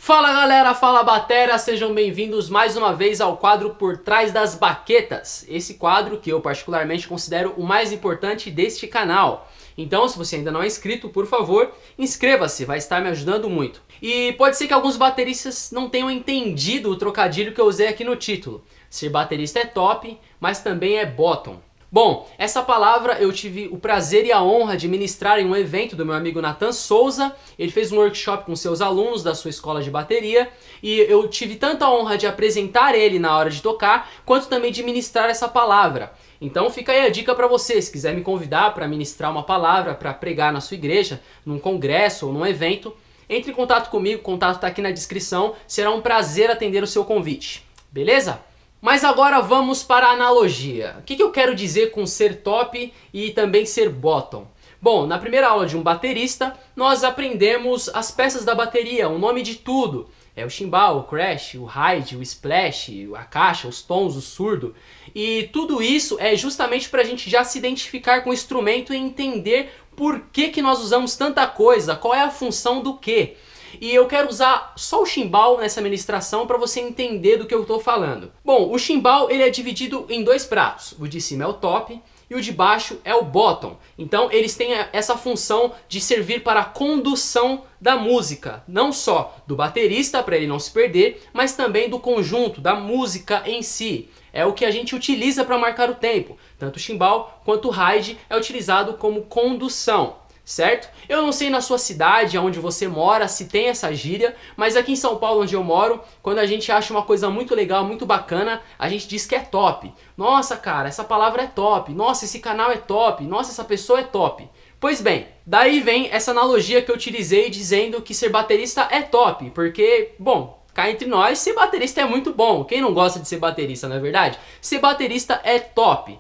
Fala galera, fala batera, sejam bem-vindos mais uma vez ao quadro Por Trás das Baquetas. Esse quadro que eu particularmente considero o mais importante deste canal. Então, se você ainda não é inscrito, por favor, inscreva-se, vai estar me ajudando muito. E pode ser que alguns bateristas não tenham entendido o trocadilho que eu usei aqui no título. Ser baterista é top, mas também é bottom. Bom, essa palavra eu tive o prazer e a honra de ministrar em um evento do meu amigo Nathan Souza. Ele fez um workshop com seus alunos da sua escola de bateria e eu tive tanta honra de apresentar ele na hora de tocar, quanto também de ministrar essa palavra. Então fica aí a dica para você, se quiser me convidar para ministrar uma palavra, para pregar na sua igreja, num congresso ou num evento, entre em contato comigo, o contato está aqui na descrição, será um prazer atender o seu convite, beleza? Mas agora vamos para a analogia. O que eu quero dizer com ser top e também ser bottom? Bom, na primeira aula de um baterista, nós aprendemos as peças da bateria, o nome de tudo. É o chimbal, o crash, o ride, o splash, a caixa, os tons, o surdo. E tudo isso é justamente para a gente já se identificar com o instrumento e entender por que nós usamos tanta coisa, qual é a função do quê. E eu quero usar só o chimbal nessa ministração para você entender do que eu estou falando. Bom, o chimbal ele é dividido em dois pratos. O de cima é o top e o de baixo é o bottom. Então eles têm essa função de servir para a condução da música. Não só do baterista, para ele não se perder, mas também do conjunto, da música em si. É o que a gente utiliza para marcar o tempo. Tanto o chimbal quanto o ride é utilizado como condução. Certo? Eu não sei na sua cidade, onde você mora, se tem essa gíria, mas aqui em São Paulo, onde eu moro, quando a gente acha uma coisa muito legal, muito bacana, a gente diz que é top. Nossa, cara, essa palavra é top. Nossa, esse canal é top. Nossa, essa pessoa é top. Pois bem, daí vem essa analogia que eu utilizei dizendo que ser baterista é top, porque, bom, cá entre nós, ser baterista é muito bom. Quem não gosta de ser baterista, não é verdade? Ser baterista é top,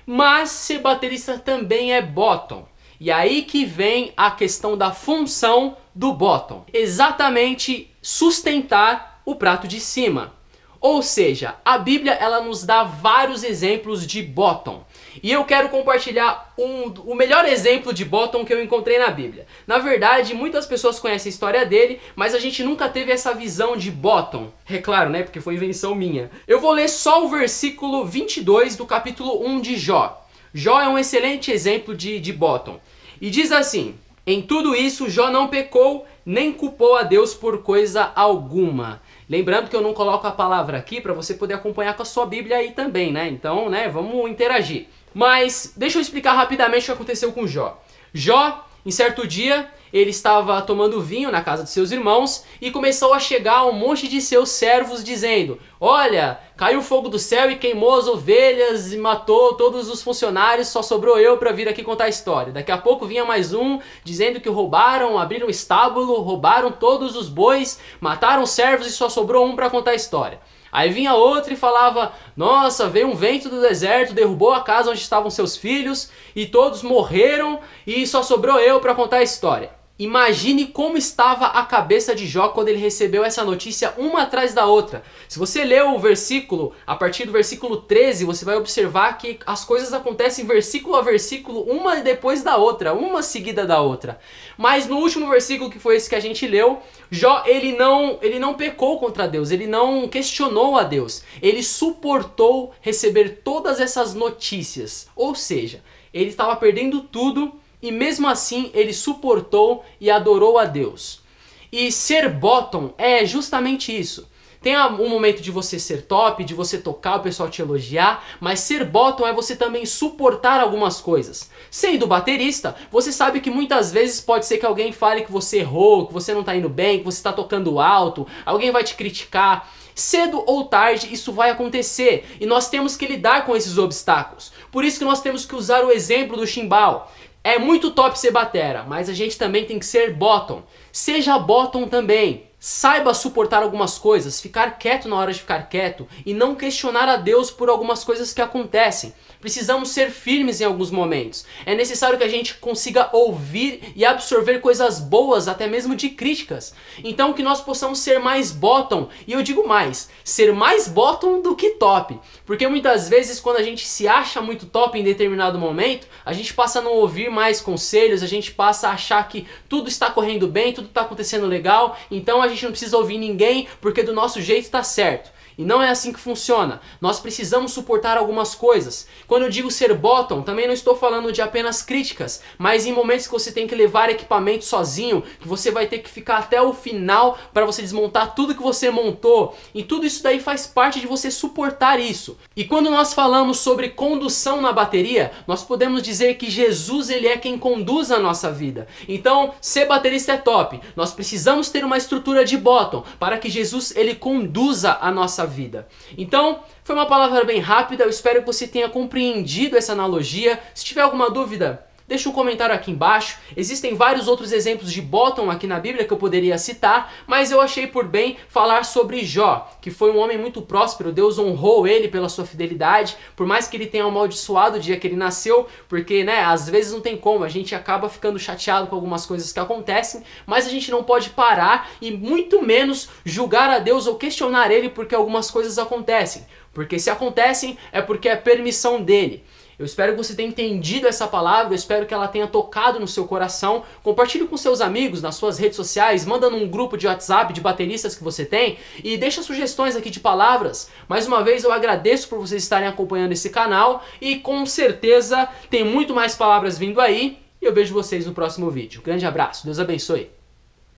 mas ser baterista também é bottom. E aí que vem a questão da função do bottom. Exatamente sustentar o prato de cima. Ou seja, a Bíblia ela nos dá vários exemplos de bottom. E eu quero compartilhar o melhor exemplo de bottom que eu encontrei na Bíblia. Na verdade, muitas pessoas conhecem a história dele, mas a gente nunca teve essa visão de bottom. É claro, né? Porque foi invenção minha. Eu vou ler só o versículo 22 do capítulo 1 de Jó. Jó é um excelente exemplo de bottom. E diz assim: em tudo isso Jó não pecou, nem culpou a Deus por coisa alguma. Lembrando que eu não coloco a palavra aqui para você poder acompanhar com a sua Bíblia aí também, né? Então, né, vamos interagir. Mas deixa eu explicar rapidamente o que aconteceu com Jó. Jó, em certo dia, ele estava tomando vinho na casa de seus irmãos e começou a chegar um monte de seus servos dizendo: olha, caiu fogo do céu e queimou as ovelhas e matou todos os funcionários, só sobrou eu para vir aqui contar a história. Daqui a pouco vinha mais um dizendo que roubaram, abriram o estábulo, roubaram todos os bois, mataram os servos e só sobrou um para contar a história. Aí vinha outro e falava: nossa, veio um vento do deserto, derrubou a casa onde estavam seus filhos e todos morreram e só sobrou eu para contar a história. Imagine como estava a cabeça de Jó quando ele recebeu essa notícia uma atrás da outra. Se você ler o versículo, a partir do versículo 13, você vai observar que as coisas acontecem versículo a versículo, uma depois da outra, uma seguida da outra. Mas no último versículo, que foi esse que a gente leu, Jó ele não pecou contra Deus, ele não questionou a Deus. Ele suportou receber todas essas notícias. Ou seja, ele estava perdendo tudo, e mesmo assim ele suportou e adorou a Deus. E ser bottom é justamente isso. Tem um momento de você ser top, de você tocar, o pessoal te elogiar, mas ser bottom é você também suportar algumas coisas. Sendo baterista, você sabe que muitas vezes pode ser que alguém fale que você errou, que você não está indo bem, que você está tocando alto, alguém vai te criticar. Cedo ou tarde isso vai acontecer e nós temos que lidar com esses obstáculos. Por isso que nós temos que usar o exemplo do chimbal. É muito top ser batera, mas a gente também tem que ser bottom. Seja bottom também. Saiba suportar algumas coisas, ficar quieto na hora de ficar quieto e não questionar a Deus por algumas coisas que acontecem. Precisamos ser firmes em alguns momentos. É necessário que a gente consiga ouvir e absorver coisas boas, até mesmo de críticas. Então que nós possamos ser mais bottom, e eu digo mais, ser mais bottom do que top. Porque muitas vezes quando a gente se acha muito top em determinado momento, a gente passa a não ouvir mais conselhos, a gente passa a achar que tudo está correndo bem, tudo está acontecendo legal, então a gente não precisa ouvir ninguém porque do nosso jeito tá certo. E não é assim que funciona. Nós precisamos suportar algumas coisas. Quando eu digo ser bottom, também não estou falando de apenas críticas, mas em momentos que você tem que levar equipamento sozinho, que você vai ter que ficar até o final para você desmontar tudo que você montou. E tudo isso daí faz parte de você suportar isso. E quando nós falamos sobre condução na bateria, nós podemos dizer que Jesus, ele é quem conduz a nossa vida. Então, ser baterista é top. Nós precisamos ter uma estrutura de bottom para que Jesus, ele conduza a nossa vida. Então, foi uma palavra bem rápida, eu espero que você tenha compreendido essa analogia. Se tiver alguma dúvida, deixa um comentário aqui embaixo. Existem vários outros exemplos de bottom aqui na Bíblia que eu poderia citar, mas eu achei por bem falar sobre Jó, que foi um homem muito próspero. Deus honrou ele pela sua fidelidade, por mais que ele tenha amaldiçoado o dia que ele nasceu, porque, né, às vezes não tem como, a gente acaba ficando chateado com algumas coisas que acontecem, mas a gente não pode parar e muito menos julgar a Deus ou questionar ele porque algumas coisas acontecem. Porque se acontecem é porque é permissão dele. Eu espero que você tenha entendido essa palavra, eu espero que ela tenha tocado no seu coração. Compartilhe com seus amigos nas suas redes sociais, manda num grupo de WhatsApp de bateristas que você tem e deixa sugestões aqui de palavras. Mais uma vez eu agradeço por vocês estarem acompanhando esse canal e com certeza tem muito mais palavras vindo aí e eu vejo vocês no próximo vídeo. Grande abraço, Deus abençoe.